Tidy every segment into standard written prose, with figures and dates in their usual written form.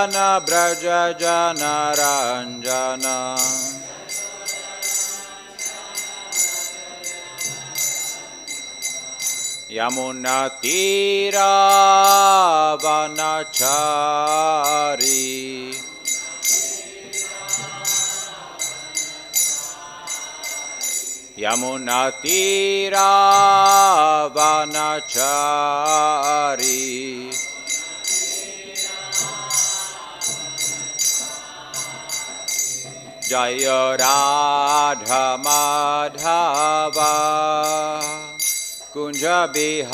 braja jana ranjana Yamuna tira vanachari Yamuna tira vanachari Jaya Radha Madhava Kunja Bihari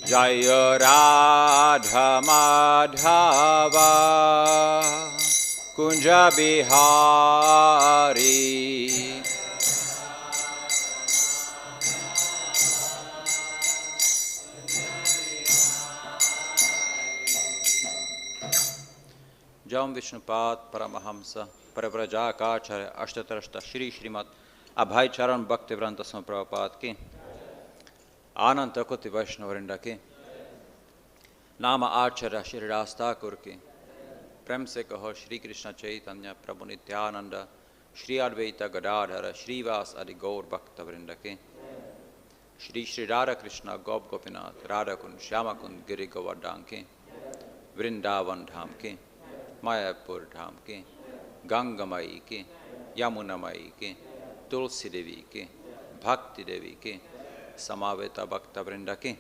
Jaya Radha Madhava Kunja Bihari Jam Vishnupad Paramahamsa Paravrajākācharya Ashtatarashta Shri Srimad Abhay Charan Bhaktivedanta Swami Prabhupada ki Ananta Koti Vaishnavarindra ki Nama Acharya Shri Ras Thakur ki Prem se kaho Shri Krishna Chaitanya Prabhu Nityananda Shri Advaita Gadadhara Shri Vas Adi Gaur Bhaktavrinda ki Shri Shri Radha Krishna Gop Gopinath Radha Kund Shyama Kund Giri Govardhan ki Vrindavan Dham ki Mayapur Dham ki, Gangamai ki, Yamunamai ki, Tulsi Devi ki, Bhakti Devi ki, Samaveta Bhakta Vrinda ki,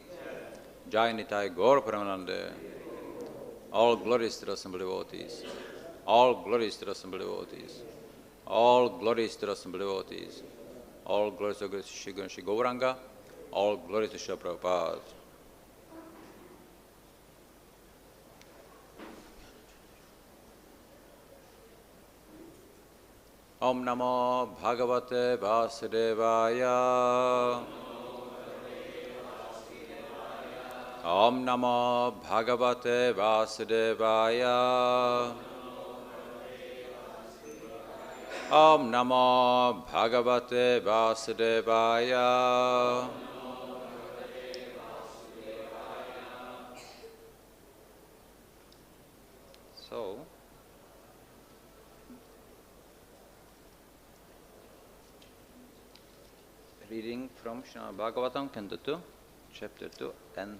Jayanitai Gaur Pramananda, all glories to the assembled devotees, all glories to the assembled devotees, all glories to the assembled devotees, all glories to Shri Gauranga, all glories to Shri Prabhupada. Om Namo Bhagavate Vasudevaya Om Namo Bhagavate Vasudevaya Om Namo Bhagavate Vasudevaya So reading from Srimad Bhagavatam, Canto 2, Chapter 2, and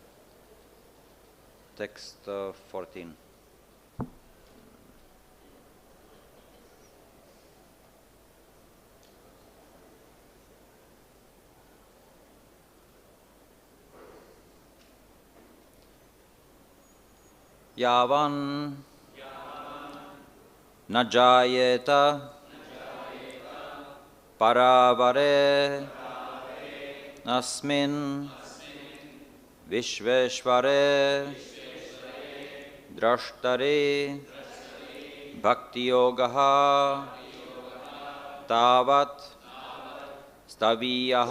text 14. Yāvan na jāyeta parāvare asmin viśveśvare draṣṭari bhakti-yogaḥ tāvat sthavīyaḥ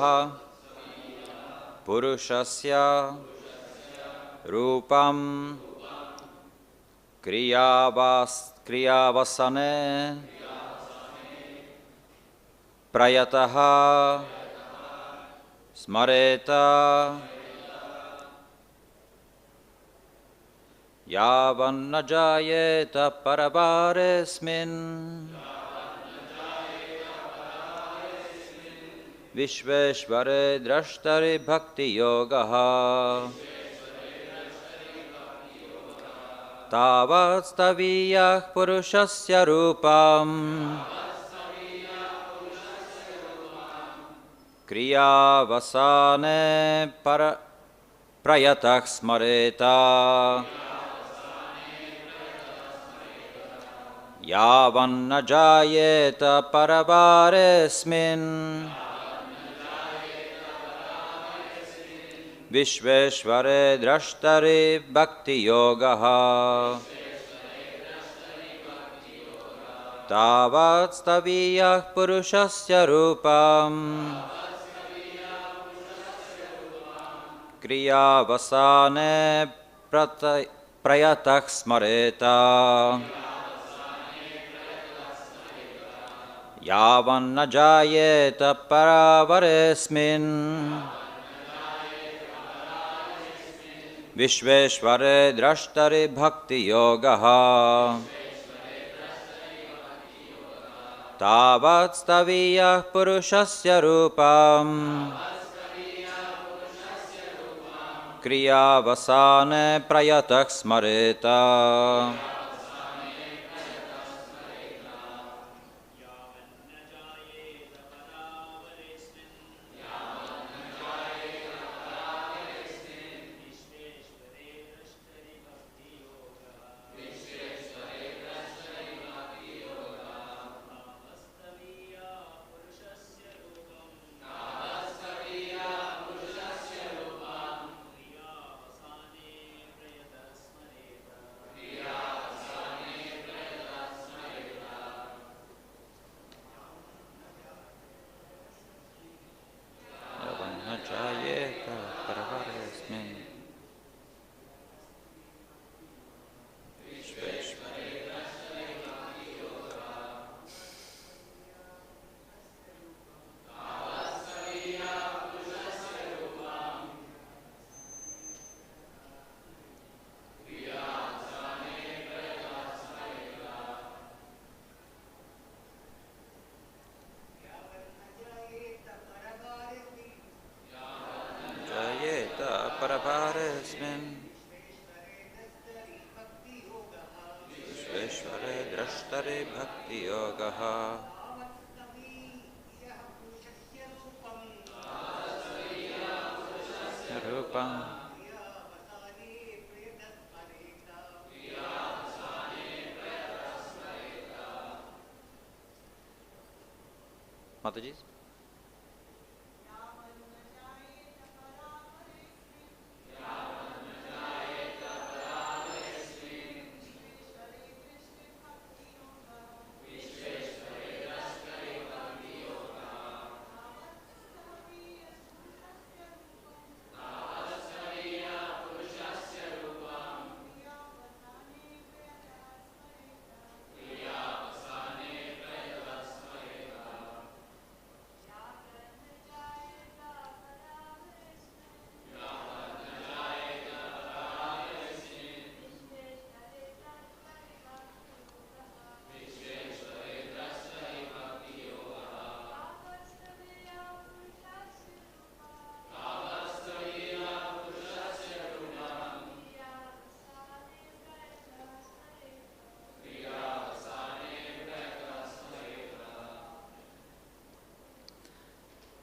puruṣasya rūpam kriyā-avasāne prayataḥ smareta yāvan na jāyeta parāvare smin viśveśvare draṣṭari bhakti-yogaḥ tāvat sthavīyaḥ puruṣasya rūpam kriyā-avasāne prayataḥ smareta yāvan na jāyeta parāvare smin viśveśvare draṣṭari bhakti-yogaḥ tāvat sthavīyaḥ puruṣasya rūpam kriyā-avasāne prayataḥ smareta yāvan na jāyeta parāvare smin. Viśveśvare draṣṭari bhakti-yogaḥ. Tāvat sthavīyaḥ puruṣasya rūpam. Kriyā-avasāne prayataḥ smareta. Jāyeta, parāvare, smin. Parāvare, smin. Viśveśvare, draṣṭari, bhakti-yogaḥ. Rūpam. Mataji?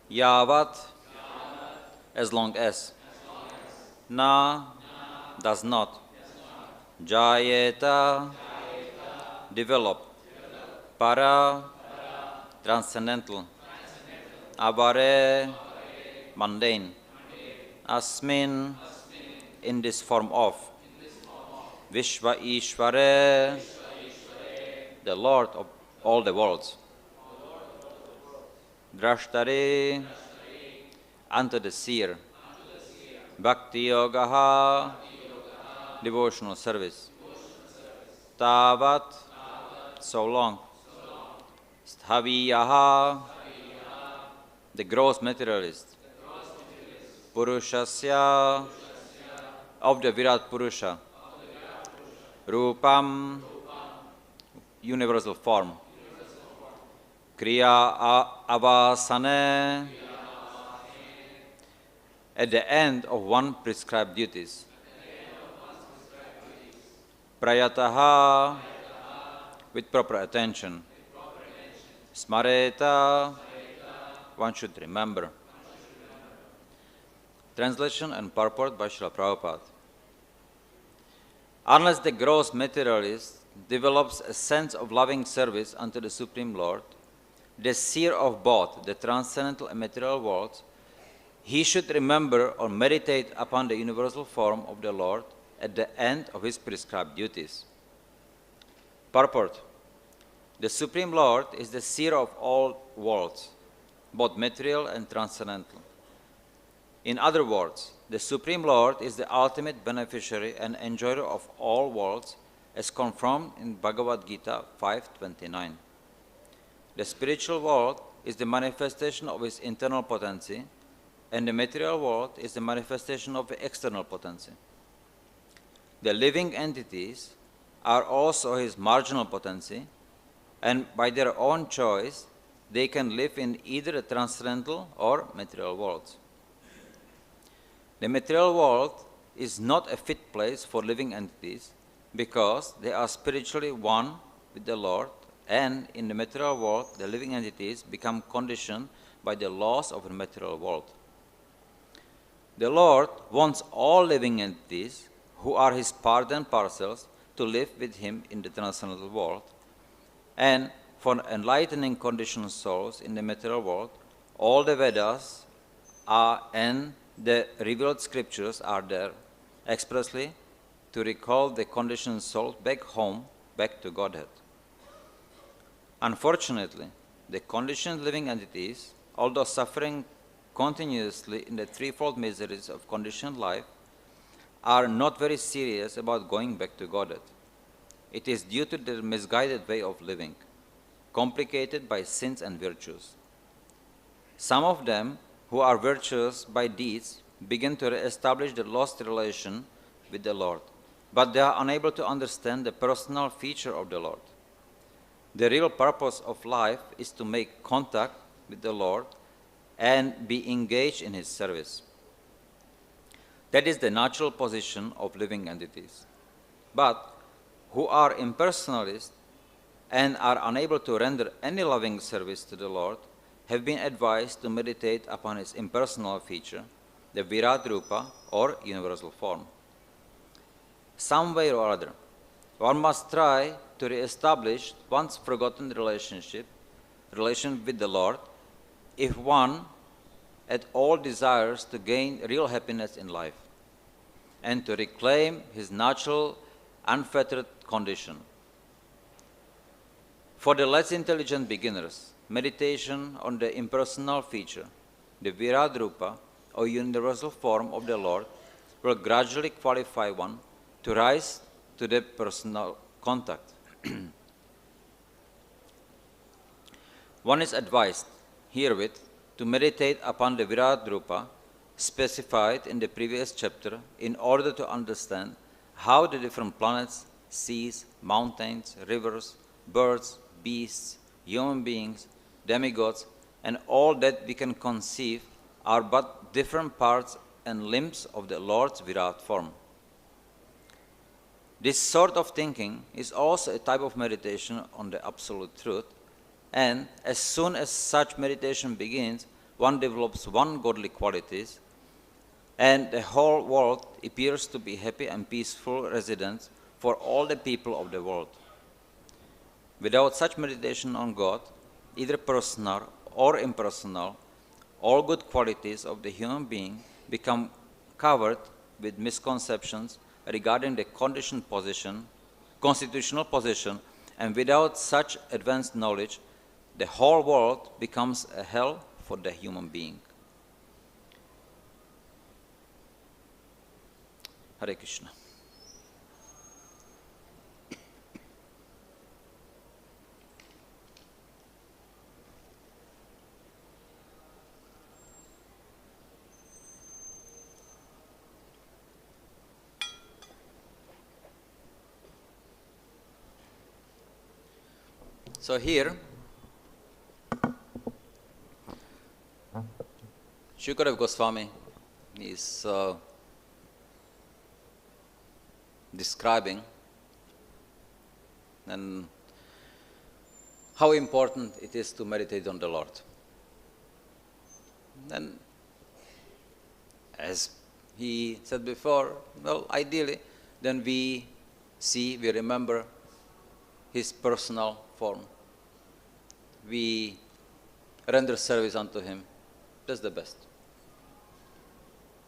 Yāvat, as long as. Na, does not. Jāyeta, develop. Para, transcendental. Avare, mundane. Asmin, in this form of. Viśva-īśvare, the Lord of all the worlds. Draṣṭari, unto the seer. Bhakti-yogaḥ, devotional service. Tāvat, so long. Sthavīyaḥ, the gross materialist. Puruṣasya, of the virāṭ-puruṣa. Rūpam, universal form. Kriyā-avasāne, at the end of one prescribed duties. Prayataḥ, with proper attention. Smareta, one should remember. Translation and purport by Srila Prabhupada. Unless the gross materialist develops a sense of loving service unto the Supreme Lord, the seer of both the transcendental and material worlds, he should remember or meditate upon the universal form of the Lord at the end of his prescribed duties. Purport. The Supreme Lord is the seer of all worlds, both material and transcendental. In other words, the Supreme Lord is the ultimate beneficiary and enjoyer of all worlds, as confirmed in Bhagavad Gita 5:29. The spiritual world is the manifestation of his internal potency, and the material world is the manifestation of the external potency. The living entities are also his marginal potency, and by their own choice, they can live in either the transcendental or material worlds. The material world is not a fit place for living entities because they are spiritually one with the Lord, and in the material world, the living entities become conditioned by the laws of the material world. The Lord wants all living entities who are his part and parcels to live with him in the transcendental world, and for enlightening conditioned souls in the material world, all the Vedas are and the revealed scriptures are there expressly to recall the conditioned soul back home, back to Godhead. Unfortunately, the conditioned living entities, although suffering continuously in the threefold miseries of conditioned life, are not very serious about going back to Godhead. It is due to their misguided way of living, complicated by sins and virtues. Some of them, who are virtuous by deeds, begin to establish the lost relation with the Lord, but they are unable to understand the personal feature of the Lord. The real purpose of life is to make contact with the Lord and be engaged in his service. That is the natural position of living entities. But who are impersonalists and are unable to render any loving service to the Lord have been advised to meditate upon his impersonal feature, the virāṭ-puruṣa or universal form. Some way or other, one must try to re-establish one's forgotten relation with the Lord if one at all desires to gain real happiness in life and to reclaim his natural, unfettered condition. For the less intelligent beginners, meditation on the impersonal feature, the virāṭ-puruṣa or universal form of the Lord, will gradually qualify one to rise to the personal contact. One is advised herewith to meditate upon the virāṭ-puruṣa specified in the previous chapter in order to understand how the different planets, seas, mountains, rivers, birds, beasts, human beings, demigods, and all that we can conceive are but different parts and limbs of the Lord's virāṭ form. This sort of thinking is also a type of meditation on the absolute truth, and as soon as such meditation begins, one develops one godly qualities, and the whole world appears to be happy and peaceful residence for all the people of the world. Without such meditation on God, either personal or impersonal, all good qualities of the human being become covered with misconceptions regarding the constitutional position, and without such advanced knowledge, the whole world becomes a hell for the human being. Hare Krishna. So here, Shukadeva Goswami is describing and how important it is to meditate on the Lord. And as he said before, well, ideally, then we remember his personal form. We render service unto him. That's the best.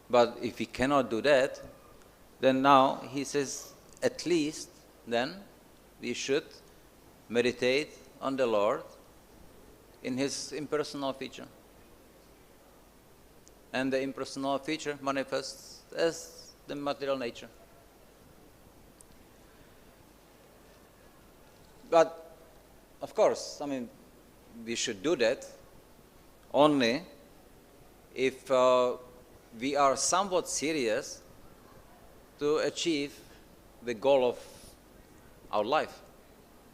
But if we cannot do that, then now he says, at least then we should meditate on the Lord in his impersonal feature. And the impersonal feature manifests as the material nature. But, of course, I mean, we should do that only if we are somewhat serious to achieve the goal of our life,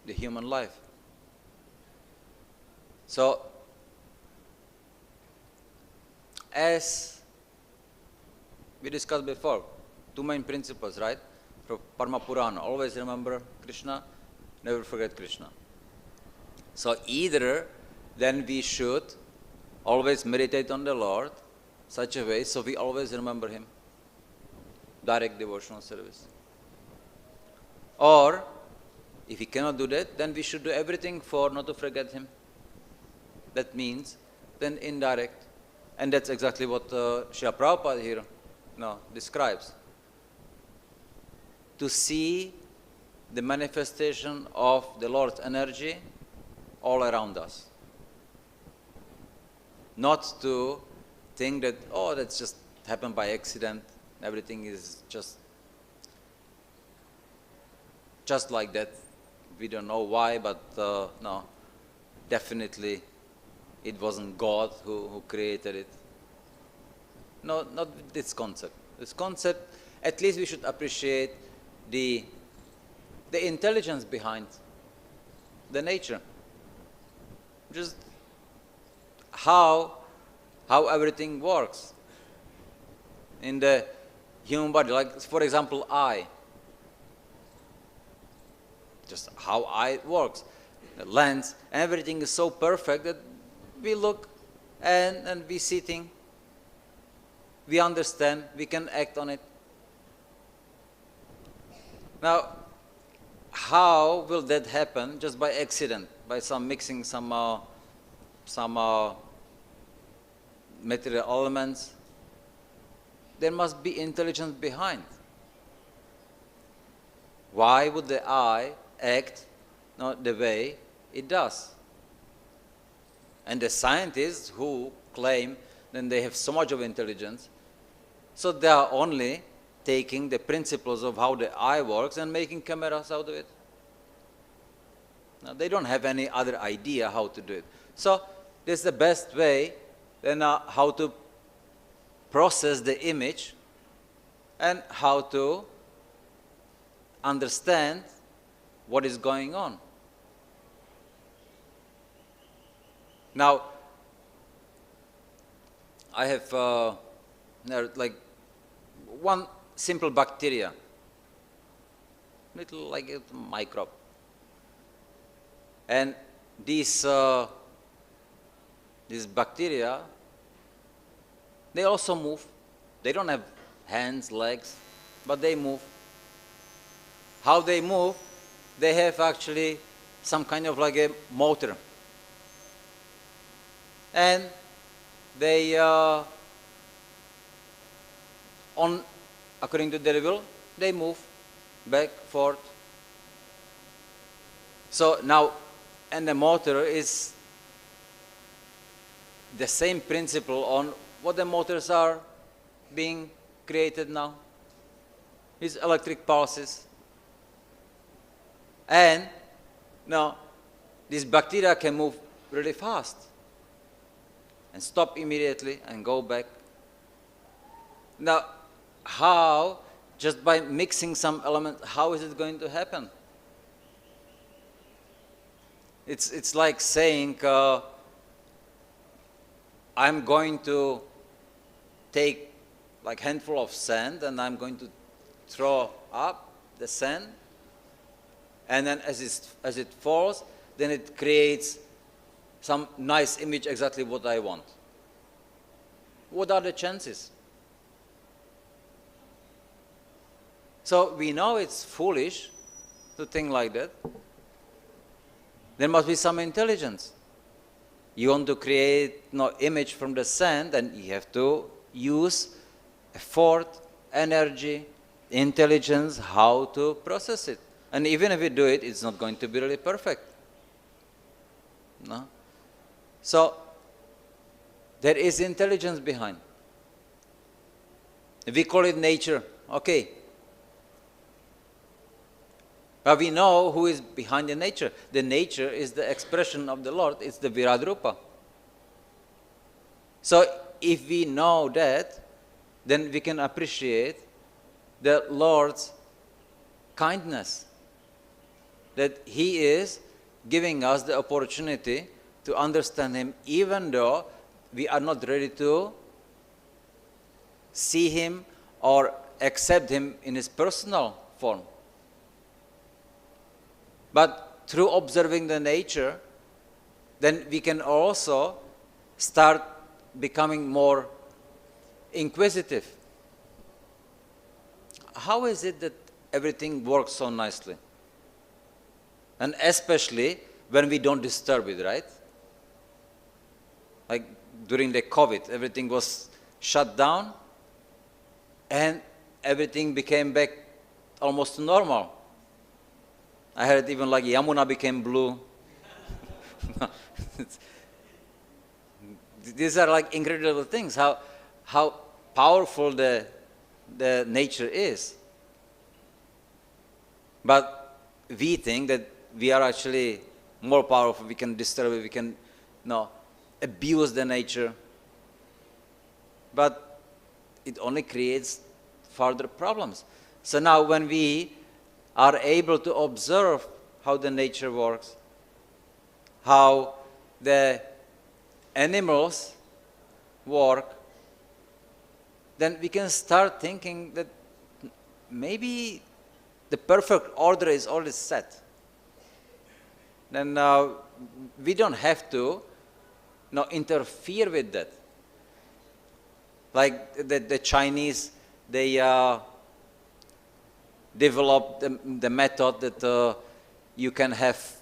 the human life. So, as we discussed before, two main principles, right? From Parma Purana, always remember Krishna, never forget Krishna. So either then we should always meditate on the Lord such a way so we always remember Him, direct devotional service. Or if we cannot do that, then we should do everything for not to forget Him. That means then indirect. And that's exactly what Srila Prabhupada here describes. To see the manifestation of the Lord's energy all around us. Not to think that, oh, that's just happened by accident, everything is just like that. We don't know why, but no, definitely it wasn't God who created it. No, not this concept. This concept, at least we should appreciate the intelligence behind the nature. Just how everything works in the human body. Like, for example, eye. Just how eye works. The lens, everything is so perfect that we look and we see things. We understand, we can act on it. Now, how will that happen? Just by accident, by some mixing some material elements. There must be intelligence behind. Why would the eye act the way it does? And the scientists who claim that they have so much of intelligence, so they are only taking the principles of how the eye works and making cameras out of it. Now, they don't have any other idea how to do it. So this is the best way then how to process the image and how to understand what is going on. Now, I have like one simple bacteria, little like a microbe, and these bacteria, they also move. They don't have hands, legs, but they move. How they move? They have actually some kind of like a motor. And they, according to their will, they move back, forth. So now, and the motor is the same principle on what the motors are being created now. Is electric pulses. And now, this bacteria can move really fast and stop immediately and go back. Now, how, just by mixing some element, how is it going to happen? It's like saying, I'm going to take like handful of sand and I'm going to throw up the sand, and then as it falls, then it creates some nice image, exactly what I want. What are the chances? So we know it's foolish to think like that. There must be some intelligence. You want to create image from the sand, and you have to use effort, energy, intelligence, how to process it. And even if you do it, it's not going to be really perfect. No? So, there is intelligence behind. We call it nature. Okay. But we know who is behind the nature. The nature is the expression of the Lord. It's the virāṭ-rupa. So if we know that, then we can appreciate the Lord's kindness, that He is giving us the opportunity to understand Him, even though we are not ready to see Him or accept Him in His personal form. But through observing the nature, then we can also start becoming more inquisitive. How is it that everything works so nicely? And especially when we don't disturb it, right? Like during the COVID, everything was shut down and everything became back almost to normal. I heard even like Yamuna became blue. These are like incredible things, how powerful the nature is. But we think that we are actually more powerful, we can disturb it, we can abuse the nature. But it only creates further problems. So now when we are able to observe how the nature works, how the animals work, then we can start thinking that maybe the perfect order is already set. Then we don't have to interfere with that. Like the Chinese, they developed the method that you can have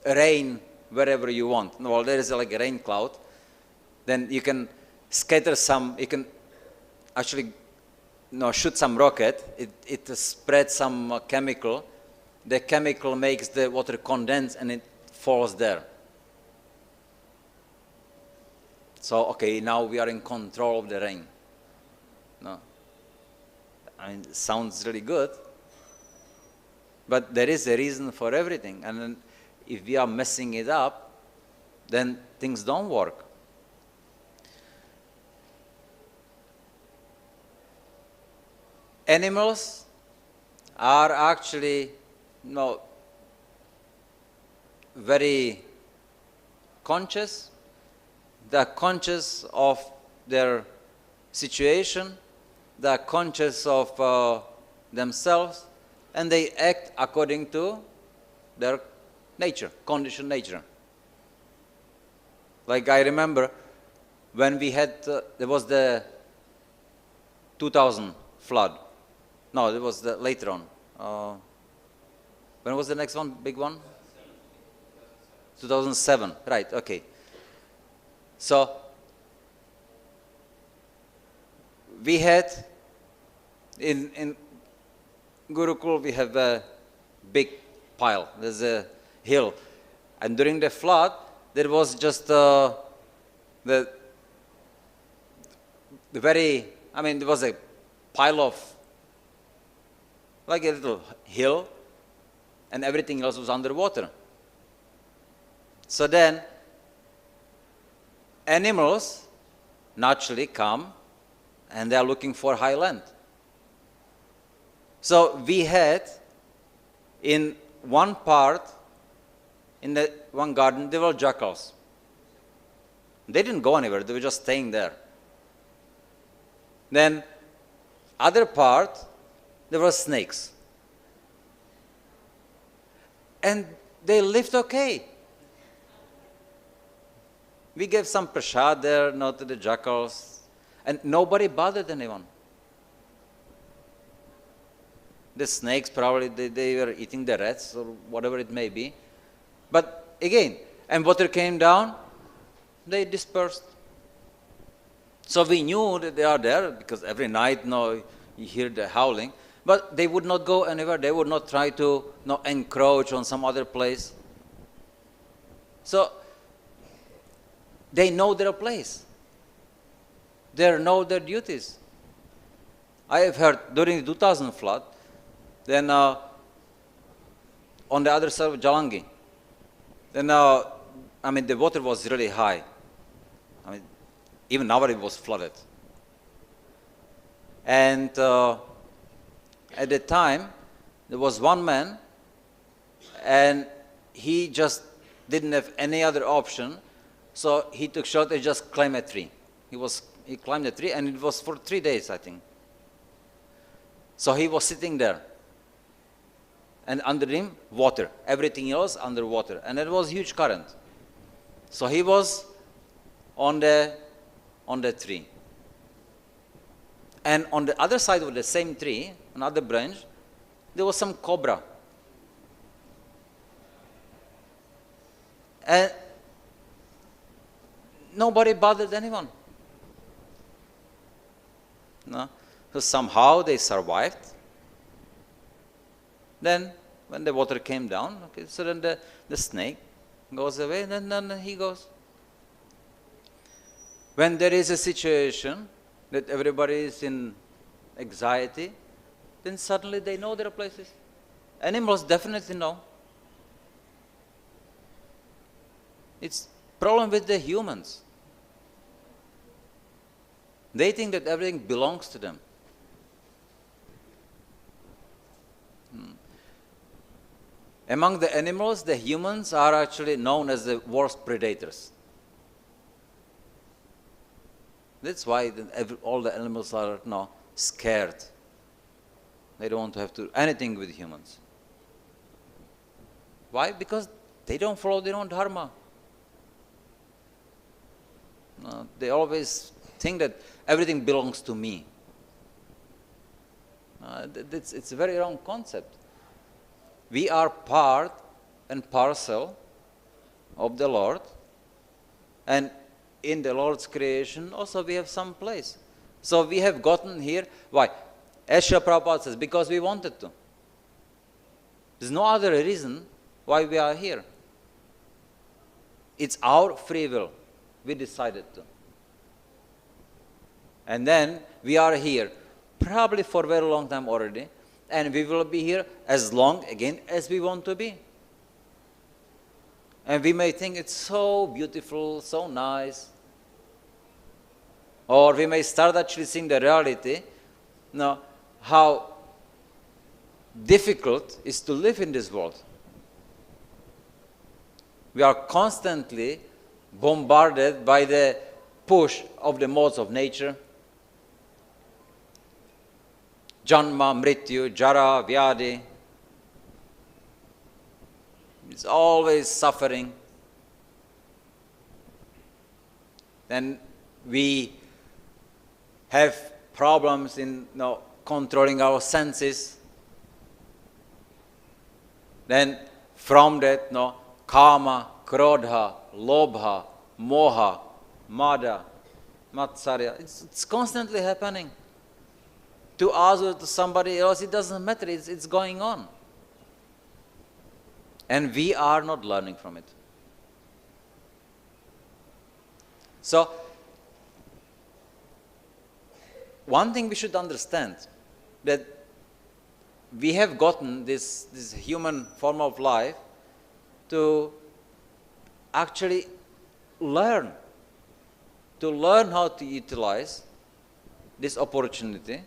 rain wherever you want. Well, there is like a rain cloud. Then you can scatter some, you can actually shoot some rocket. It spreads some chemical. The chemical makes the water condense and it falls there. So, okay, now we are in control of the rain. No. I mean, it sounds really good. But there is a reason for everything. And then if we are messing it up, then things don't work. Animals are actually very conscious. They are conscious of their situation. They are conscious of themselves, and they act according to their nature, conditioned nature. Like I remember when we had, there was the 2000 flood. No, it was later on. When was the next one, big one? 2007, right, okay. So, we had, in Gurukul, we have a big pile. There's a hill. And during the flood, there was just the very, I mean, there was a pile of, like a little hill, and everything else was underwater. So then, animals naturally come, and they are looking for high land. So we had, in one part, in the one garden, there were jackals. They didn't go anywhere, they were just staying there. Then, other part, there were snakes. And they lived okay. We gave some prasad there, to the jackals, and nobody bothered anyone. The snakes probably, they were eating the rats or whatever it may be. But again, and water came down, they dispersed. So we knew that they are there because every night you hear the howling, but they would not go anywhere. They would not try to encroach on some other place. So they know their place. They know their duties. I have heard during the 2000 flood, then on the other side of Jalangi. Then, the water was really high. Even now it was flooded. And at the time, there was one man, and he just didn't have any other option, so he took short and just climbed a tree. He climbed a tree, and it was for 3 days, I think. So he was sitting there, and under him, water. Everything else underwater, and it was huge current. So he was on the tree. And on the other side of the same tree, another branch, there was some cobra. And nobody bothered anyone. No? So somehow they survived. Then, when the water came down, okay, so then the snake goes away, and then he goes. When there is a situation that everybody is in anxiety, then suddenly they know their places. Animals definitely know. It's problem with the humans. They think that everything belongs to them. Among the animals, the humans are actually known as the worst predators. That's why all the animals are now scared. They don't want to have to do anything with humans. Why? Because they don't follow their own dharma. No, they always think that everything belongs to me. It's a very wrong concept. We are part and parcel of the Lord, and in the Lord's creation also we have some place. So we have gotten here. Why? As Srila Prabhupada says, because we wanted to. There's no other reason why we are here. It's our free will. We decided to. And then we are here, probably for a very long time already, and we will be here as long, again, as we want to be. And we may think it's so beautiful, so nice. Or we may start actually seeing the reality, how difficult it is to live in this world. We are constantly bombarded by the push of the modes of nature. Janma, mrityu, jara, vyādi. It's always suffering. Then we have problems in controlling our senses. Then from that, kama, krodha, lobha, moha, mada, matsarya. It's constantly happening. To us or to somebody else, it doesn't matter. It's going on. And we are not learning from it. So, one thing we should understand, that we have gotten this human form of life to actually learn how to utilize this opportunity.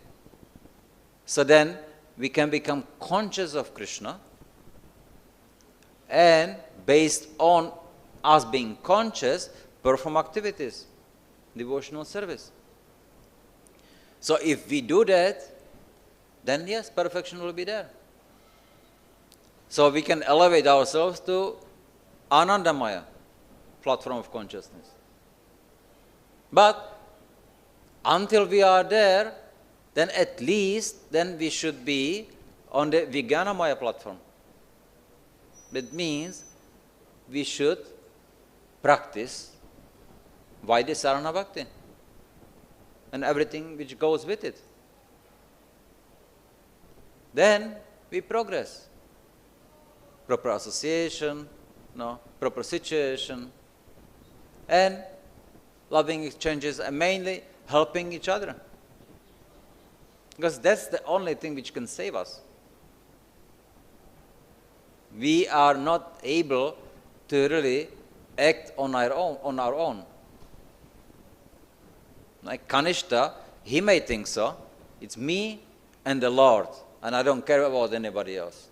So then we can become conscious of Krishna, and based on us being conscious, perform activities, devotional service. So if we do that, then yes, perfection will be there. So we can elevate ourselves to Anandamaya, platform of consciousness. But until we are there, then at least we should be on the Vijnanamaya platform. That means we should practice Vaidya Bhakti and everything which goes with it. Then we progress. Proper association, proper situation, and loving exchanges, and mainly helping each other. Because that's the only thing which can save us. we are not able to really act on our own. Like Kanishta, he may think so. It's me and the Lord, and I don't care about anybody else.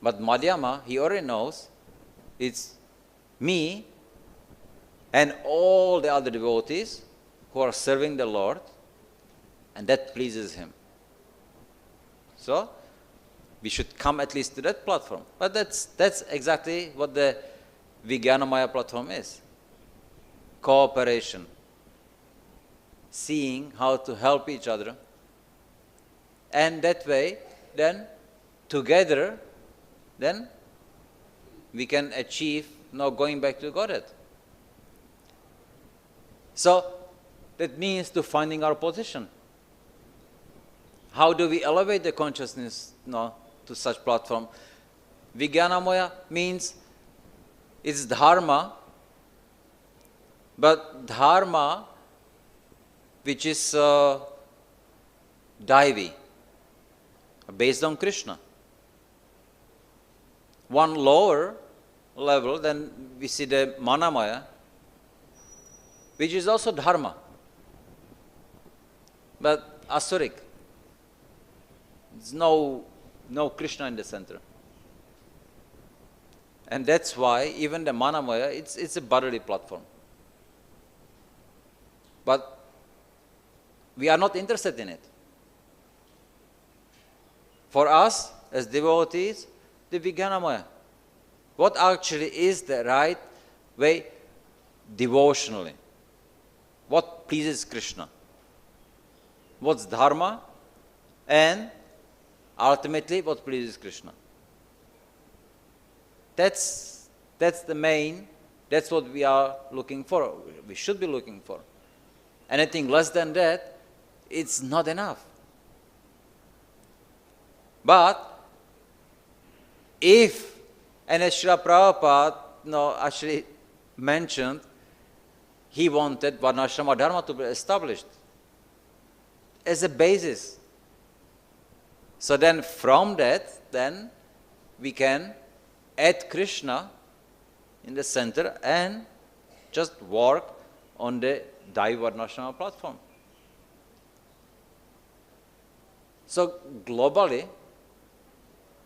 But Madhyama, he already knows it's me and all the other devotees who are serving the Lord, and that pleases him. So, we should come at least to that platform. But that's exactly what the Vijnanamaya platform is. Cooperation. Seeing how to help each other. And that way, then, together, then, we can achieve now going back to Godhead. So, that means to finding our position. How do we elevate the consciousness now to such platform? Vijnanamaya means it's dharma, but dharma which is daivi, based on Krishna. One lower level, then we see the manamaya, which is also dharma, but asuric. There's no Krishna in the center. And that's why even the manamaya, it's a bodily platform. But we are not interested in it. For us, as devotees, the Vijnanamaya. What actually is the right way devotionally? What pleases Krishna? What's dharma? And ultimately, what pleases Krishna? That's the main, that's what we are looking for. We should be looking for. Anything less than that, it's not enough. But if, and as Srila Prabhupada actually mentioned, he wanted Varnashrama Dharma to be established as a basis. So then from that, then we can add Krishna in the center and just work on the Daiva Varnashrama platform. So globally,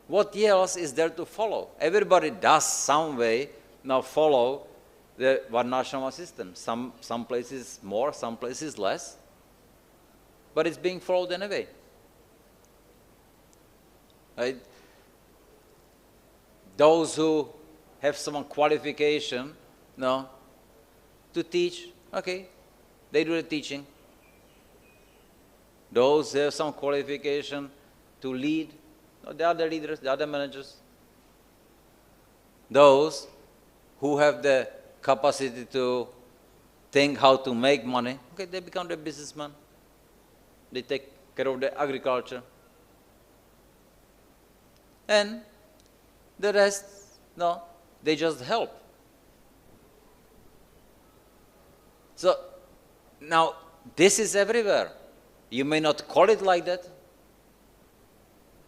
what else is there to follow? Everybody does some way now follow the Varnashrama system. Some places more, some places less. But it's being followed anyway. Right? Those who have some qualification to teach, okay, they do the teaching. Those who have some qualification to lead, they are the leaders, they are the managers. Those who have the capacity to think how to make money, okay, they become the businessman. They take care of the agriculture. And the rest, they just help. So, now, this is everywhere. You may not call it like that,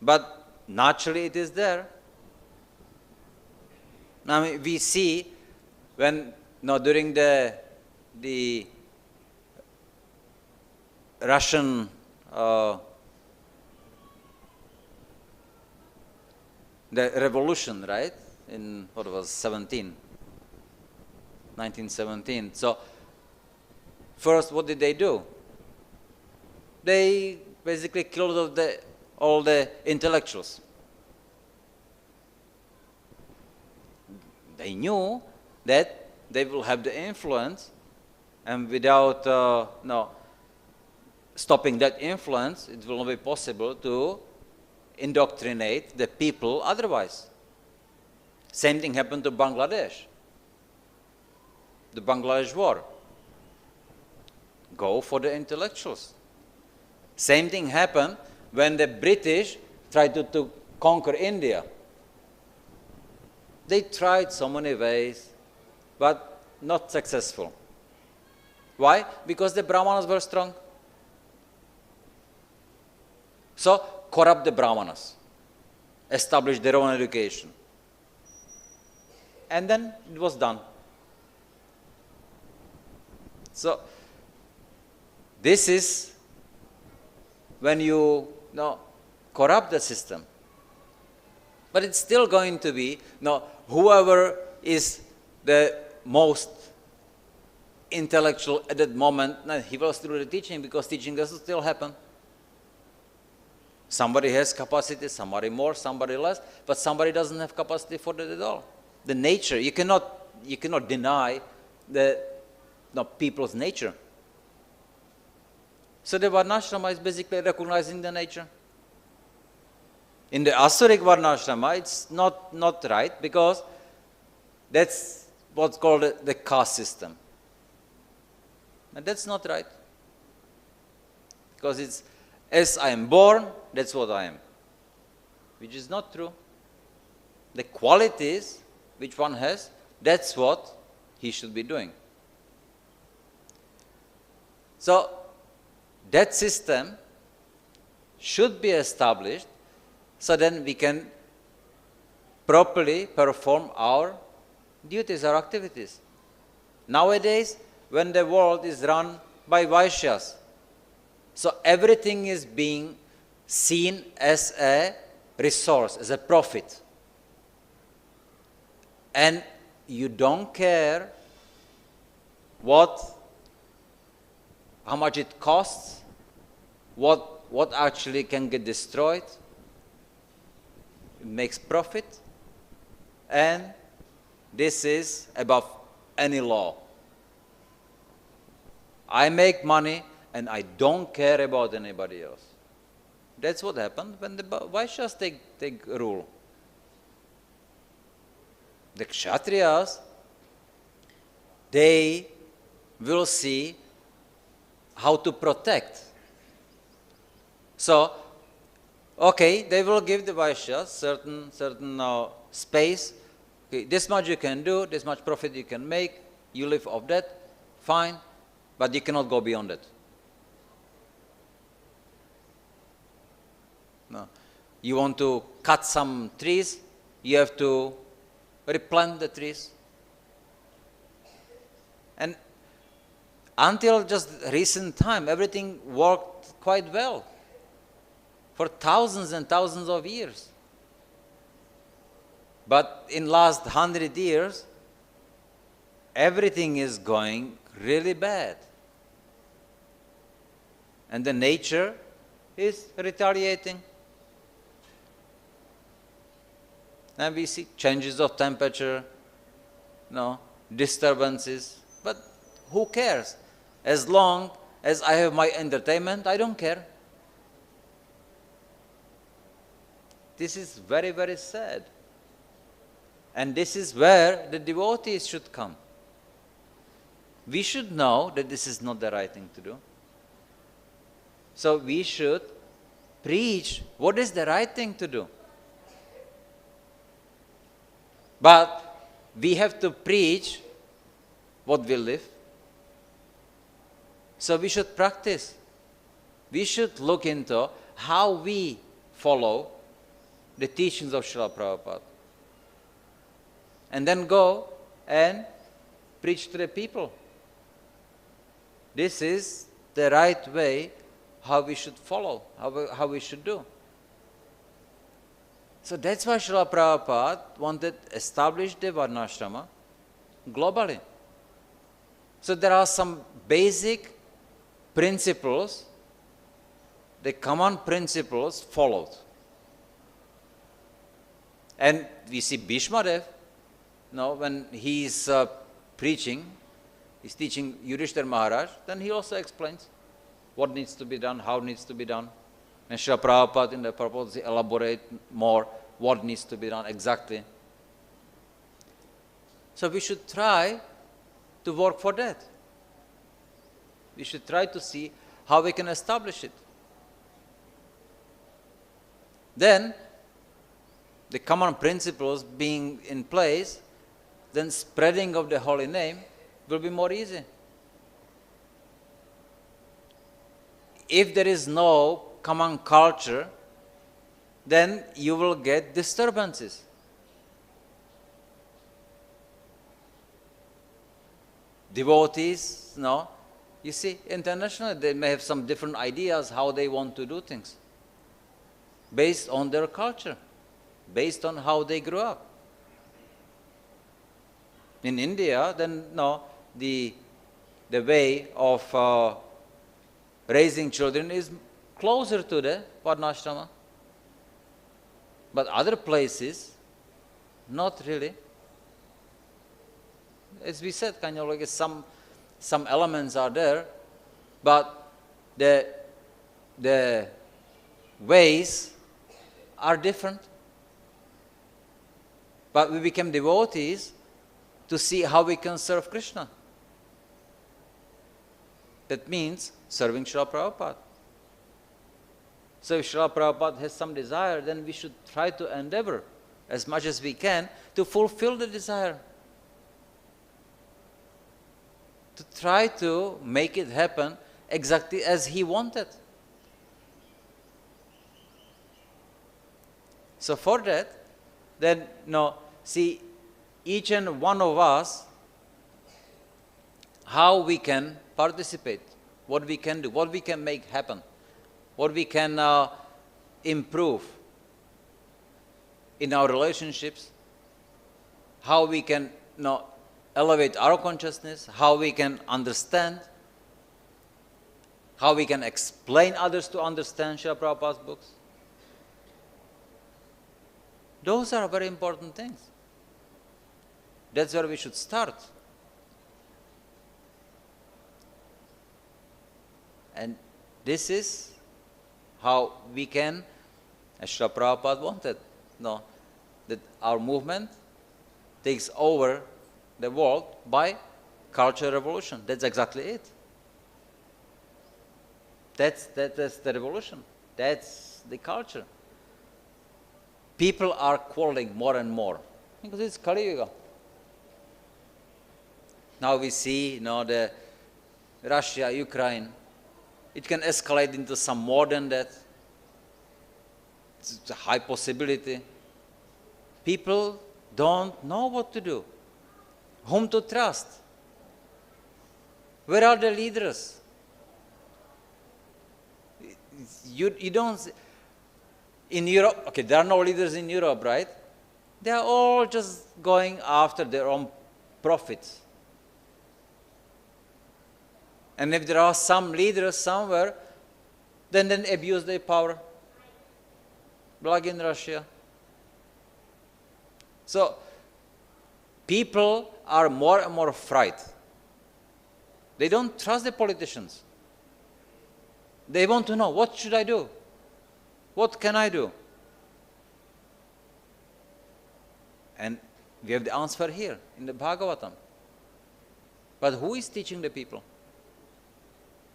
but naturally it is there. Now, we see when, during the Russian the revolution, right, in what was 1917. So, first, what did they do? They basically killed all the intellectuals. They knew that they will have the influence, and without stopping that influence, it will not be possible to indoctrinate the people otherwise. Same thing happened to Bangladesh. The Bangladesh war. Go for the intellectuals. Same thing happened when the British tried to conquer India. They tried so many ways, but not successful. Why? Because the Brahmanas were strong. So, corrupt the Brahmanas. establish their own education. And then it was done. So, this is when you corrupt the system. But it's still going to be, whoever is the most intellectual at that moment, he will still do the teaching, because teaching does still happen. Somebody has capacity, somebody more, somebody less, but somebody doesn't have capacity for that at all. The nature, you cannot deny the people's nature. So the Varnashrama is basically recognizing the nature. In the Asuric Varnashrama, it's not right, because that's what's called the caste system. And that's not right. Because it's, as I am born, that's what I am. Which is not true. The qualities which one has, that's what he should be doing. So, that system should be established, so then we can properly perform our duties, our activities. Nowadays, when the world is run by Vaishyas, so everything is being seen as a resource, as a profit. And you don't care how much it costs, what actually can get destroyed. It makes profit, and this is above any law. I make money, and I don't care about anybody else. That's what happened when the Vaishyas take rule. The Kshatriyas, they will see how to protect. So, okay, they will give the Vaishyas certain space. Okay, this much you can do, this much profit you can make, you live off that, fine, but you cannot go beyond it. No. You want to cut some trees, you have to replant the trees. And until just recent time, everything worked quite well for thousands and thousands of years. But in last 100 years, everything is going really bad. And the nature is retaliating. And we see changes of temperature, disturbances. But who cares? As long as I have my entertainment, I don't care. This is very, very sad. And this is where the devotees should come. We should know that this is not the right thing to do. So we should preach what is the right thing to do. But we have to preach what we live. So we should practice. We should look into how we follow the teachings of Srila Prabhupada. And then go and preach to the people. This is the right way how we should follow, how we should do. So that's why Srila Prabhupada wanted to establish the Varnashrama globally. So there are some basic principles, the common principles followed. And we see Bhishmadev, when he is preaching, he's teaching Yudhishthira Maharaj, then he also explains what needs to be done, how it needs to be done. And Srila Prabhupada in the purpose elaborate more what needs to be done exactly. So we should try to work for that. We should try to see how we can establish it. Then, the common principles being in place, then spreading of the holy name will be more easy. If there is no common culture, then you will get disturbances. Devotees, no, you see, internationally they may have some different ideas how they want to do things, based on their culture, based on how they grew up. In India, then no, the way of raising children is closer to the varnashrama. But other places, not really. As we said, kind of like some elements are there, but the ways are different. But we become devotees to see how we can serve Krishna. That means serving Srila Prabhupada. So if Srila Prabhupada has some desire, then we should try to endeavor as much as we can to fulfill the desire. To try to make it happen exactly as he wanted. So for that, then, no, see, each and one of us, how we can participate, what we can do, what we can make happen, what we can improve in our relationships, how we can elevate our consciousness, how we can understand, how we can explain others to understand Srila Prabhupada's books. Those are very important things. That's where we should start. And this is how we can, as Srila Prabhupada wanted, that our movement takes over the world by cultural revolution. That's exactly it. That's the revolution. That's the culture. People are quarreling more and more because it's Kali Yuga. Now we see, the Russia, Ukraine. It can escalate into some more than that. It's a high possibility. People don't know what to do, whom to trust. Where are the leaders? You don't. In Europe, okay, there are no leaders in Europe, right? They are all just going after their own profits. And if there are some leaders somewhere, then abuse their power. Like in Russia. So, people are more and more afraid. They don't trust the politicians. They want to know, what should I do? What can I do? And we have the answer here in the Bhagavatam. But who is teaching the people?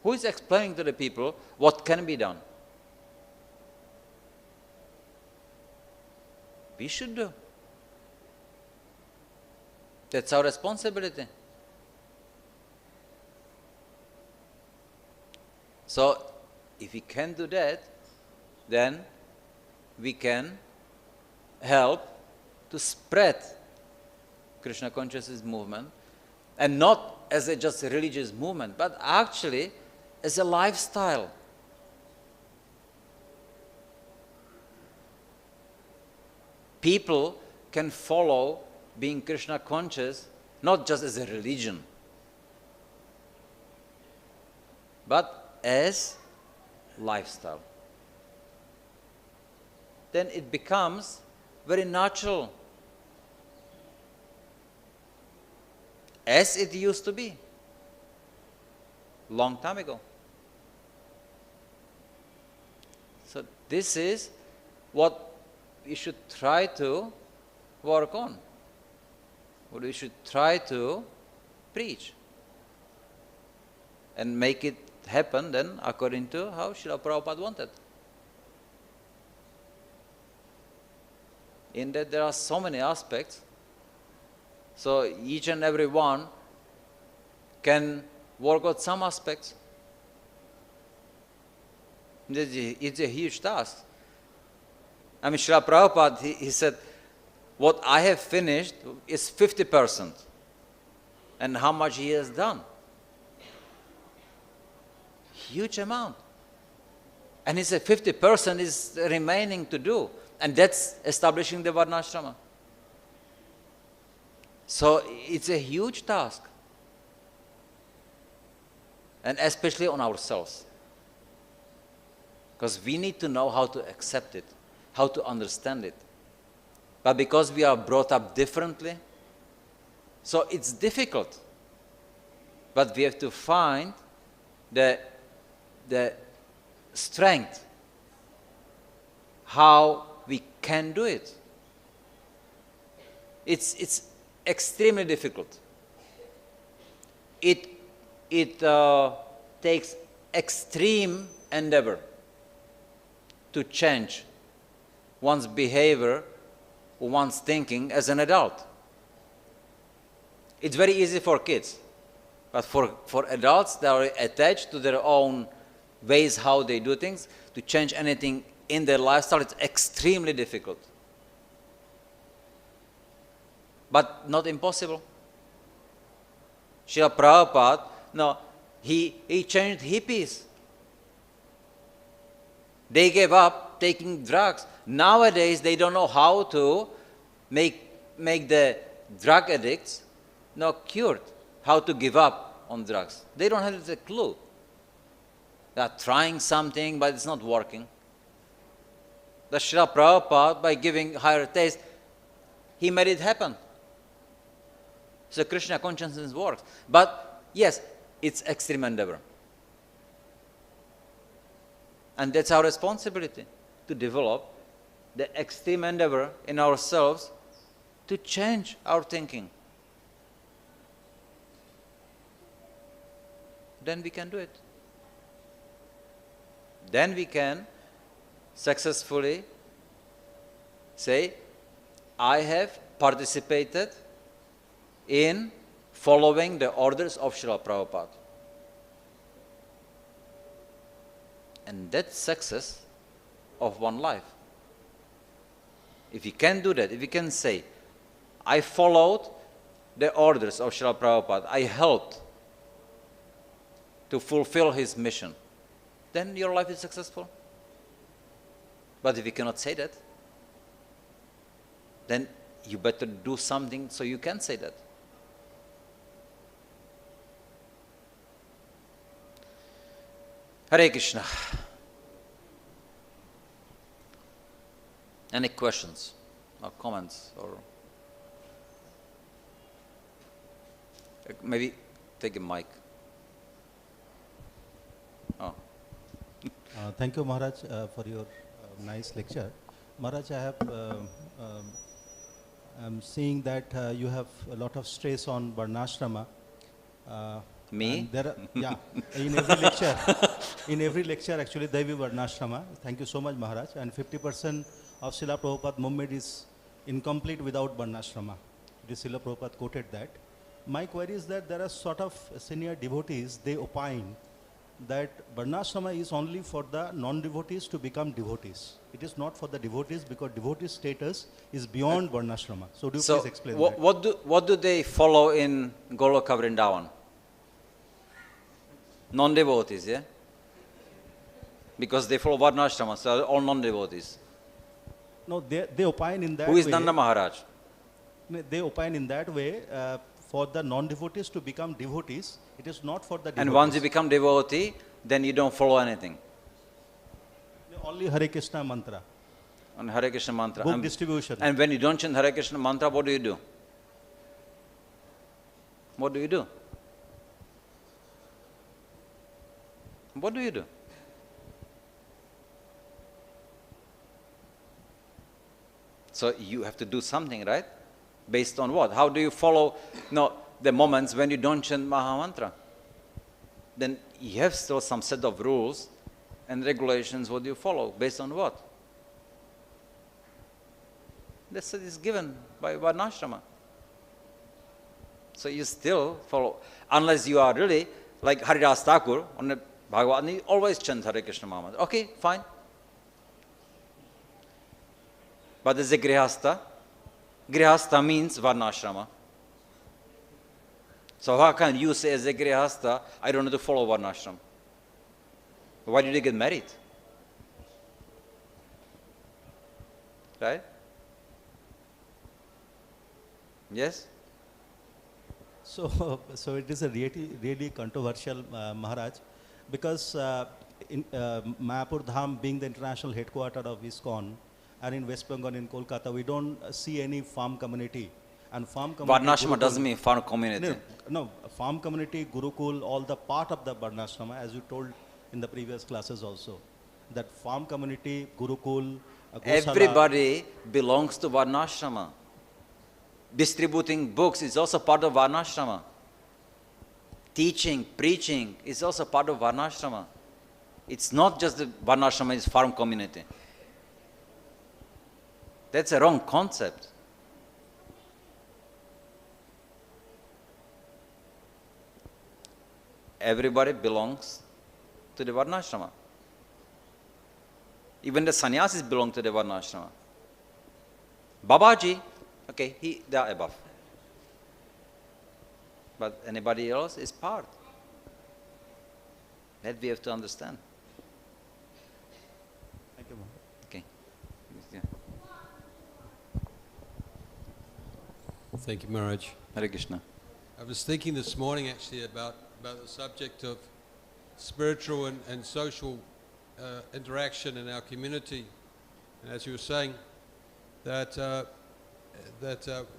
Who is explaining to the people what can be done? We should do. That's our responsibility. So, if we can do that, then we can help to spread Krishna consciousness movement, and not as just a religious movement, but actually as a lifestyle. People can follow being Krishna conscious not just as a religion, but as lifestyle. Then it becomes very natural, as it used to be long time ago. So this is what we should try to work on, what we should try to preach, and make it happen then according to how Srila Prabhupada wanted. In that there are so many aspects, so each and every one can work out some aspects. It's a huge task. I mean, Srila Prabhupada, he said, what I have finished is 50%. And how much he has done? Huge amount. And he said 50% is remaining to do. And that's establishing the varnashrama. So it's a huge task. And especially on ourselves. Because we need to know how to accept it, how to understand it. But because we are brought up differently, so it's difficult. But we have to find the strength, how we can do it. It's extremely difficult. It takes extreme endeavor to change one's behavior, one's thinking as an adult. It's very easy for kids, but for adults, they are attached to their own ways how they do things. To change anything in their lifestyle, it's extremely difficult. But not impossible. Srila Prabhupada, no, he changed hippies. They gave up taking drugs. Nowadays, they don't know how to make the drug addicts cured, how to give up on drugs. They don't have a clue. They are trying something, but it's not working. The Srila Prabhupada, by giving higher taste, he made it happen. So Krishna consciousness works. But yes, it's extreme endeavor. And that's our responsibility, to develop the extreme endeavor in ourselves to change our thinking. Then we can do it. Then we can successfully say, I have participated in following the orders of Srila Prabhupada. And that's success of one life. If you can do that, if you can say, I followed the orders of Srila Prabhupada, I helped to fulfill his mission, then your life is successful. But if you cannot say that, then you better do something so you can say that. Hare Krishna. Any questions or comments, or maybe take a mic. Oh. Thank you, Maharaj, for your nice lecture. Maharaj, I'm seeing that you have a lot of stress on varnashrama. Me? In every lecture, actually, there will be varnashrama. Thank you so much, Maharaj. And 50% of Srila Prabhupada movement is incomplete without varnashrama. Srila Prabhupada quoted that. My query is that there are sort of senior devotees, they opine that varnashrama is only for the non-devotees to become devotees. It is not for the devotees, because devotee status is beyond varnashrama. So do you please explain that? What do they follow in Goloka Vrindavan? Non-devotees, yeah? Because they follow varnashrama, so all non-devotees. No, they opine in that way. Who is Nanda Maharaj? They opine in that way, for the non-devotees to become devotees, it is not for the devotees. And once you become devotee, then you don't follow anything. Only Hare Krishna mantra. And Hare Krishna mantra. Book distribution. And when you don't chant Hare Krishna mantra, what do you do? What do you do? What do you do? So you have to do something, right? Based on what? How do you follow the moments when you don't chant Mahamantra? Then you have still some set of rules and regulations. What do you follow? Based on what? That's what is given by Varnashrama. So you still follow, unless you are really like Haridas Thakur on the Bhagavatam, you always chant Hare Krishna Mahamantra. Okay, fine. But as a grihastha, grihastha means varnashrama. So how can you say as a grihastha, I don't have to follow varnashrama? Why did you get married? Right? Yes? So it is a really controversial, Maharaj, because in Mayapur Dham being the international headquarters of ISKCON, and in West Bengal, in Kolkata, we don't see any farm community. And farm community... Varnashrama doesn't mean farm community. No, farm community, Gurukul, all the part of the Varnashrama, as you told in the previous classes also. That farm community, Gurukul, Gosala... Everybody belongs to Varnashrama. Distributing books is also part of Varnashrama. Teaching, preaching is also part of Varnashrama. It's not just the Varnashrama is farm community. That's a wrong concept. Everybody belongs to the Varnashrama. Even the sannyasis belong to the Varnashrama. Babaji, okay, they are above. But anybody else is part. That we have to understand. Thank you, Maharaj. Okay. Yeah. Thank you, Maharaj. Hare Krishna. I was thinking this morning actually about the subject of spiritual and social interaction in our community. And as you were saying, that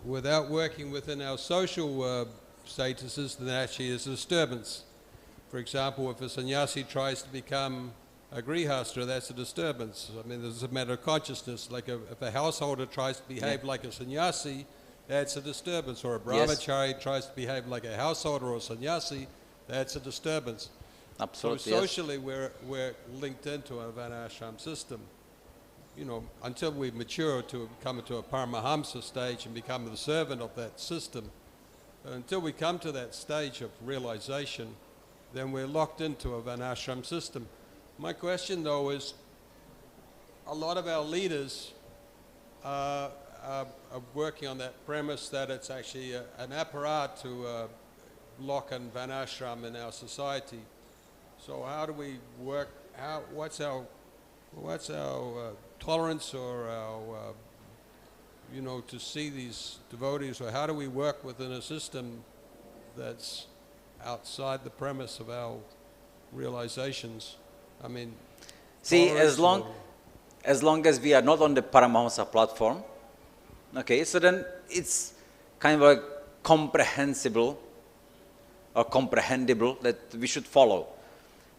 without working within our social statuses, then actually is a disturbance. For example, if a sannyasi tries to become a grihastha, that's a disturbance. I mean, there's a matter of consciousness. Like if a householder tries to behave like a sannyasi, that's a disturbance. Or a brahmachari tries to behave like a householder or a sannyasi, that's a disturbance. Absolutely. So socially, we're linked into a varnashram system. You know, until we mature to come into a paramahamsa stage and become the servant of that system, until we come to that stage of realization, then we're locked into a varnashram system. My question, though, is a lot of our leaders are working on that premise that it's actually an apparat to lock in varnashram in our society. So how do we work? What's our tolerance or our to see these devotees, or how do we work within a system that's outside the premise of our realizations? I mean, see, as long as we are not on the Paramahamsa platform, okay, so then it's kind of like comprehensible or comprehensible that we should follow.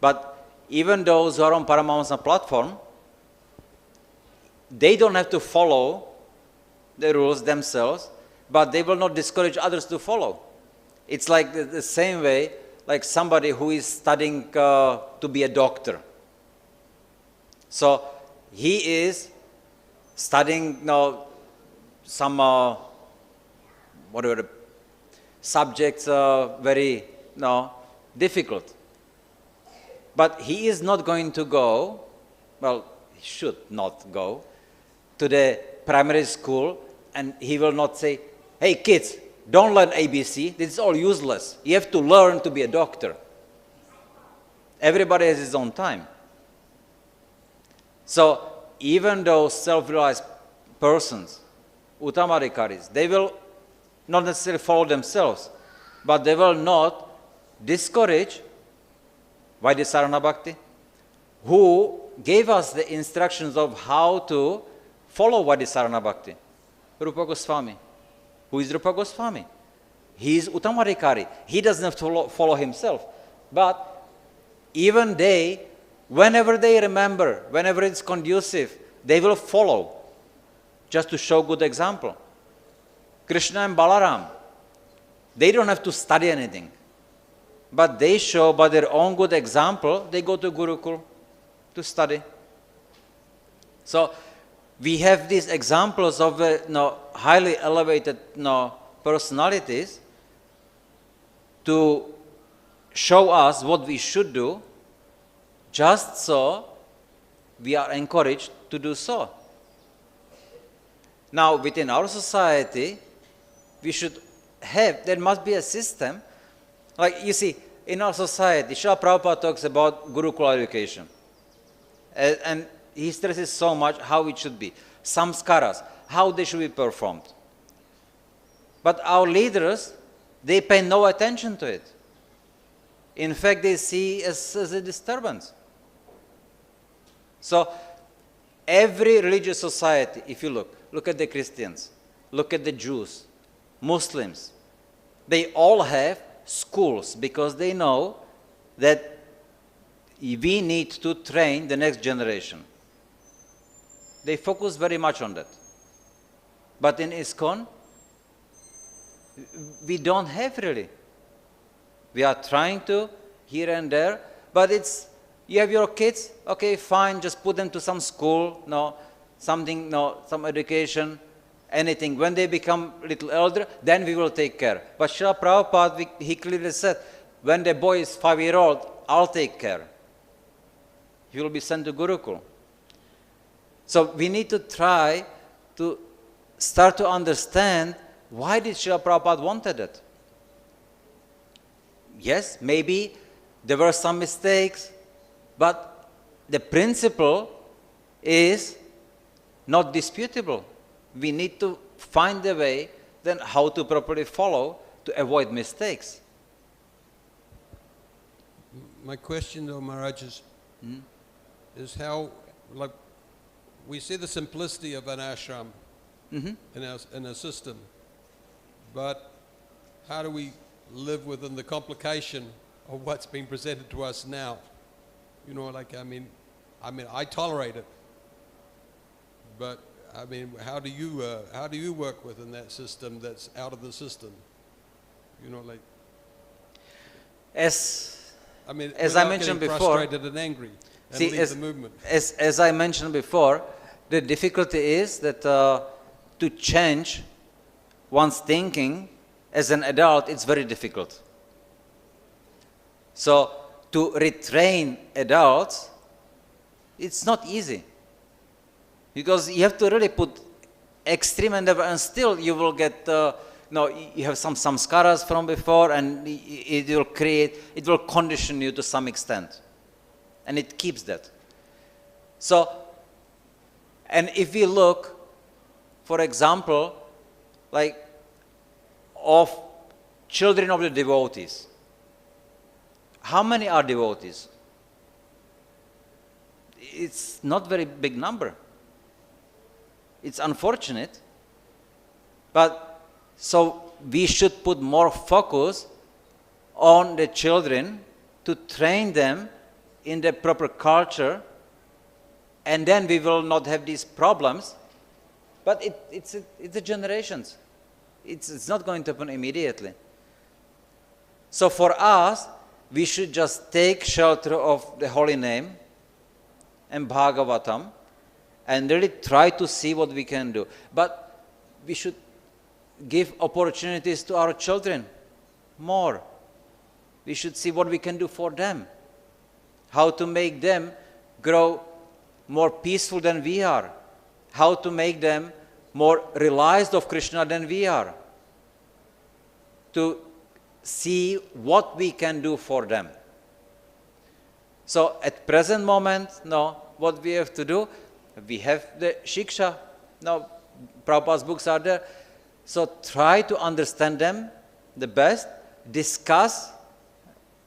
But even those who are on Paramahamsa platform, they don't have to follow the rules themselves, but they will not discourage others to follow. It's like the same way, like somebody who is studying to be a doctor. So he is studying some whatever subjects very difficult. But he is not going to go, well, he should not go to the primary school, and he will not say, hey kids, don't learn ABC, this is all useless. You have to learn to be a doctor. Everybody has his own time. So even those self-realized persons, uttamadhikaris, they will not necessarily follow themselves, but they will not discourage Vaidya Bhakti, who gave us the instructions of how to follow Vaidya Bhakti. Rupa Goswami. Who is Rupa Goswami? He is uttamadhikari. He doesn't have to follow himself. But even they, whenever they remember, whenever it's conducive, they will follow, just to show good example. Krishna and Balaram, they don't have to study anything, but they show by their own good example, they go to Gurukul to study. So we have these examples of highly elevated personalities to show us what we should do, just so we are encouraged to do so. Now, within our society, we should have, there must be a system. Like, you see, in our society, Srila Prabhupada talks about Gurukula education. And he stresses so much how it should be. Samskaras, how they should be performed. But our leaders, they pay no attention to it. In fact, they see it as a disturbance. So, every religious society, if you look at the Christians, look at the Jews, Muslims, they all have schools because they know that we need to train the next generation. They focus very much on that. But in ISKCON, we don't have really. We are trying to here and there, but it's, you have your kids, okay, fine, just put them to some school, some education, anything. When they become a little elder, then we will take care. But Srila Prabhupada, he clearly said, when the boy is 5-year-old, I'll take care. He will be sent to Gurukul. So we need to try to start to understand why did Srila Prabhupada wanted it. Yes, maybe there were some mistakes, but the principle is not disputable. We need to find a way then how to properly follow to avoid mistakes. My question though, Maharaj, is how, like, we see the simplicity of an ashram in a system, but how do we live within the complication of what's being presented to us now? You know, like, I mean, I tolerate it, but I mean, how do you work within that system that's out of the system? You know, like, as I mentioned before, frustrated and angry and leave the movement. As I mentioned before, the difficulty is that to change one's thinking as an adult, it's very difficult. So to retrain adults, it's not easy. Because you have to really put extreme endeavor, and still you will get, you have some samskaras from before, and it will condition you to some extent. And it keeps that. So, and if we look, for example, like, of children of the devotees, how many are devotees? It's not very big number. It's unfortunate, but so we should put more focus on the children to train them in the proper culture, and then we will not have these problems. But it's the generations. It's not going to happen immediately. So for us, we should just take shelter of the holy name and Bhagavatam and really try to see what we can do. But we should give opportunities to our children more. We should see what we can do for them. How to make them grow more peaceful than we are. How to make them more realized of Krishna than we are. To see what we can do for them. So at present moment, what we have to do, we have the Shiksha. Prabhupada's books are there. So try to understand them the best, discuss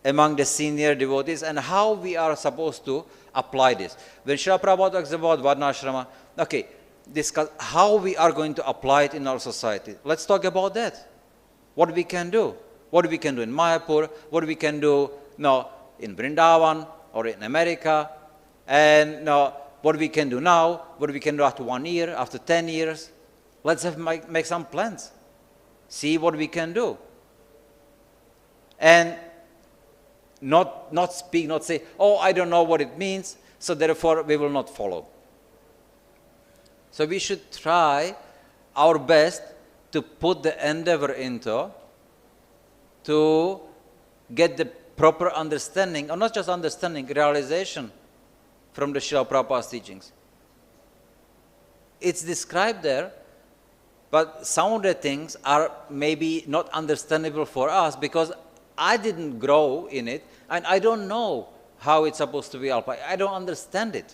among the senior devotees and how we are supposed to apply this. When Srila Prabhupada talks about Varnashrama, okay, discuss how we are going to apply it in our society. Let's talk about that. What we can do. What we can do in Mayapur, what we can do in Vrindavan or in America, and what we can do now, what we can do after 1 year, after 10 years. Let's make some plans. See what we can do. And not speak, not say, oh, I don't know what it means, so therefore we will not follow. So we should try our best to put the endeavor into to get the proper understanding, or not just understanding, realization from the Srila Prabhupada's teachings. It's described there But some of the things are maybe not understandable for us because I didn't grow in it and I don't know how it's supposed to be applied. I don't understand it.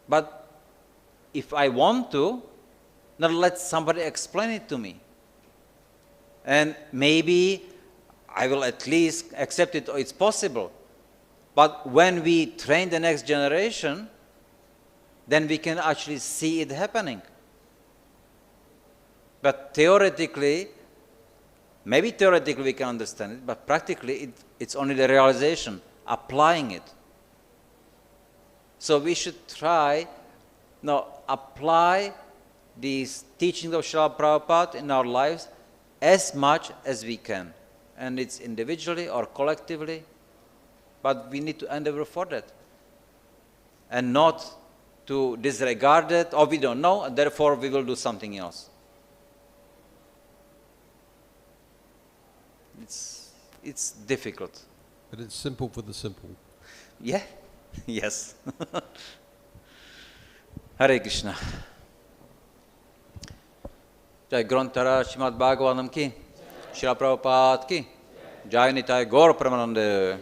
But if I want to, now let somebody explain it to me. And maybe I will at least accept it, or it's possible. But when we train the next generation, then we can actually see it happening. But theoretically, maybe theoretically we can understand it, but practically it's only the realization, applying it. So we should try, apply these teachings of Srila Prabhupada in our lives as much as we can. And it's individually or collectively, but we need to endeavor for that. And not to disregard it, or we don't know, and therefore we will do something else. It's difficult. But it's simple for the simple. Yeah, yes. Hare Krishna. Jai Grantara Srimad Bhagavatam ki, Srila Prabhupada ki, Jai Nitai Gaur Pramanande.